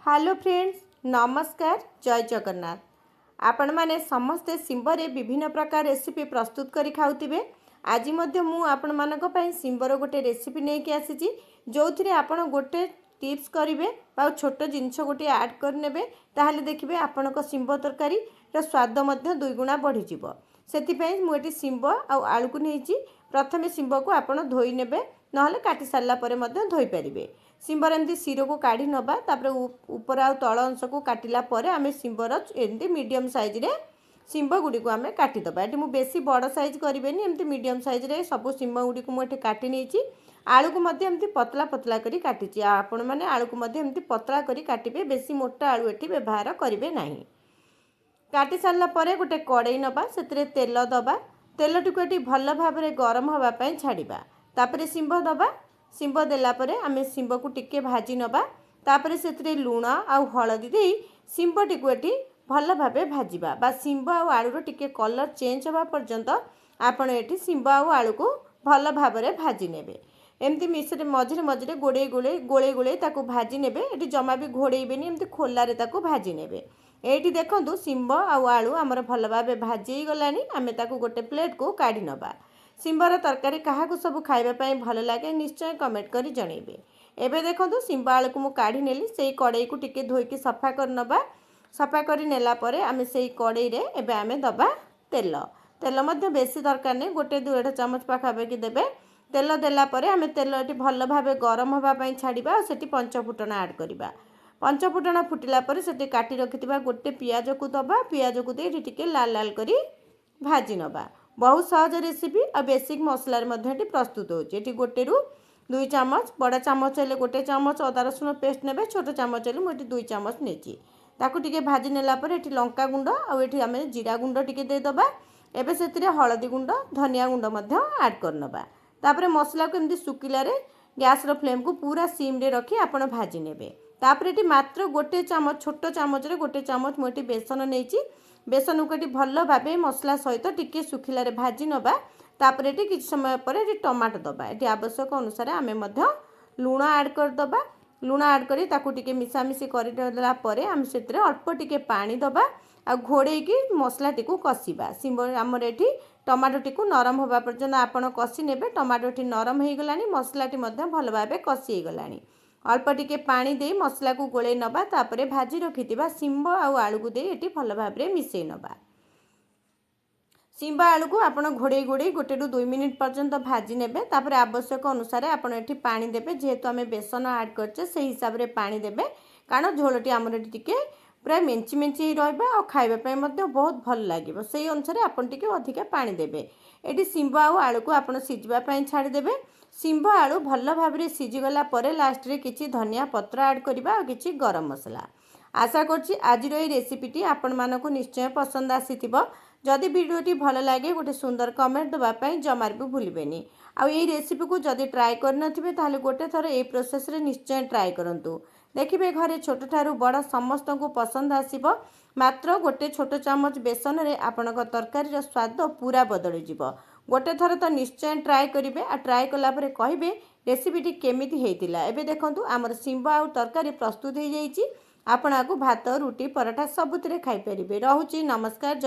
Hello friends, नमस्कार। जय जगन्नाथ। आपण माने समस्ते सिंबरे विभिन्न प्रकार रेसिपी प्रस्तुत करी खाउतिबे। आज मध्य मु आपण मानक पई सिंबर गोटे रेसिपी नै कि आसीची, जोथिरे आपण गोटे टिप्स करिवे बा छोट जिंस गोटे ऐड कर नेबे, ताहाले देखिबे आपणक सिंब तरकारी र स्वाद मध्य दुई गुणा बढ़ी जिवो। सेति पई मु एटी सिंब आ आलू को नेची। प्रथमे सिंब को आपण धोई नेबे, नहले काटी सारला परे मध्य धोई परिबे। सिंबर एमती सिर को काढ़ी नबा, तापर ऊपर आ तल अंश को काटिला परे आमे सिंबर एमती मीडियम साइज रे सिंब गुडी को आमे काटी दबा। एटी मु बेसी बड़ साइज करिवेनी, एमती मीडियम साइज रे सब सिंब गुडी को मु एठी काटी नेची। आलू को मध्य एमती पतला पतला करी काटिची। आपण माने आलू को मध्य एमती पतला करी काटिबे, बेसी मोटा आलू एठी व्यवहार करिवे नाही। काटी सारला परे गोटे कड़ाई नबा, सेतरे तेल दबा। तेलटिको एठी भल भाबरे गरम होबा पई छाडिबा। तापरे सिंब दबा। सिंब देला परे आमे सिंब को टिके भाजी नबा। तापरे सेतरे लूण आ हळदी देई सिंब टिको एठी भल भाबे भाजीबा, बा सिंब आ आलूर टिके कलर चेंज होबा पर्यंत आपण एठी सिंब आ आलू को भल भाबरे भाजी नेबे। एमती मिश्र मझिरे मझिरे गोळे गोळे ताको भाजी नेबे। एठी जमा भी घोड़ेइबेनी, एमती खोलारे ताको भाजी नेबे। एठी देखंतु सिंब आ आलू हमर भल भाबे भाजी गलानी। आमे ताको गोटे प्लेट को काढी नबा। सिंबर तरकारी काहाकू सब खाइबा पई भल लागे निश्चय कमेंट करी जणेबे। एबे देखंतु सिंब आलू को मु काढी नेली। सेई कड़ाई को टिके धोइकी सफा कर नबा। सफा करी नेला परे आमे सेई कड़ाई रे एबे आमे दबा तेल। तेल मध्य बेसी दरकार नै, गोटे 1.5 चमच पाखापाखि देबे। तेल देला परे आमे तेल एटी भल भाबे गरम होबा पई छाडिबा। सेटी पंचफुटन ऐड करिबा। पंचफुटन फुटिला परे सेटी काटी रखिथिबा गोटे पियाज को दबा। पियाज को दे टिके लाल लाल करी भाजी नबा। बहुत सहज रेसिपी आ बेसिक मसला रे प्रस्तुत होची। एटी गोटे रु 2 चमच, बड़ा चामच हेले गोटे चमच अदा रसुण पेस्ट नेबे। छोट चामच हेले मोटी 2 चमच नेची। ताकू टिके भाजी नेला परे एटी लंका गुंड आ एटी आमे जीरा गुंड टिके दे दबा। एबे सेतिरे हळदी गुंड, धनिया गुंड मध्य ऐड कर नबा। तापरे मसला को एमदी सुकिला रे गैस रो फ्लेम को पूरा सिम रे रखी आपण भाजी नेबे। तापरे एटी मात्र गोटे चमच, छोट चामच रे गोटे चमच मोटी बेसन नेची। बेसन को भल भाबे मसला सहित टिके सुखिला रे भाजी नबा। तापरे एटी किछ समय पर एटी टमाटो दबा। एटी आवश्यक अनुसार आमे मध्य लूण ऐड कर दबा। लूण ऐड करी ताकू टिके मिसामिसी करि देला परे आमे सेतरे अल्प टिके पानी दबा आ घोड़ेकी मसला टिकू कसिबा। सिंबर हमर एटी टमाटो टिकू नरम होबा पर्यंत आपण कसी नेबे। टमाटो टी नरम हे गलानी, मसला टी मध्य भल भाबे कसी हे गलानी। अल्प टिके पानी दे मसला को गोळे नबा। तापरे भाजी रखिथिबा सिंब आ आलू को दे एटी भल भाबरे मिसै नबा। सिंब आलू को आपण घोड़े गोटे रु 2 मिनिट पर्यंत भाजी नेबे। तापरे आवश्यक अनुसार आपण एटी पानी देबे। जेहेतु आमे बेसन ऐड करछे से हिसाब रे पानी देबे, कारण झोलटी हमर एटी टिके पूरा मेंची मेंची रहबा आ खाइबा पई मध्य बहुत भल लागिबो। सेही अनुसार आपण टिके अधिका पानी देबे। एटी सिंब आ आलू को आपण सिजबा पई छाडी देबे। सिंब आलू भल भाबरे सिजी गला परे लास्ट रे किछि धनिया पत्र ऐड करिबा आ किछि गरम मसला। आशा करछि आज रो ए रेसिपीटी आपण मानको निश्चय पसंद आसीथिबो। जदि वीडियोटी भल लागे गोटे सुंदर कमेंट दबा पई जमार भी भूलिबेनी। आ ए रेसिपी को जदि ट्राई कर नथिबे ताहले गोटे थर ए प्रोसेस रे निश्चय ट्राई करंतु। देखिबे घरे छोट ठारू बड़ समस्त को पसंद आसीबो। मात्र गोटे छोट चामच बेसन रे आपणक तरकारी रो स्वाद पूरा बदली जिवो। गोटे थर तो निश्चय ट्राई करिवे आ ट्राई कला परे कहिबे रेसिपीटी केमिति हेतिला। एबे देखंतु हमर सिंब आ तरकारी प्रस्तुत हे जाईची। आपण आकु भात, रुटी, पराठा सबुतिरे खाइ परिबे। रहूची, नमस्कार।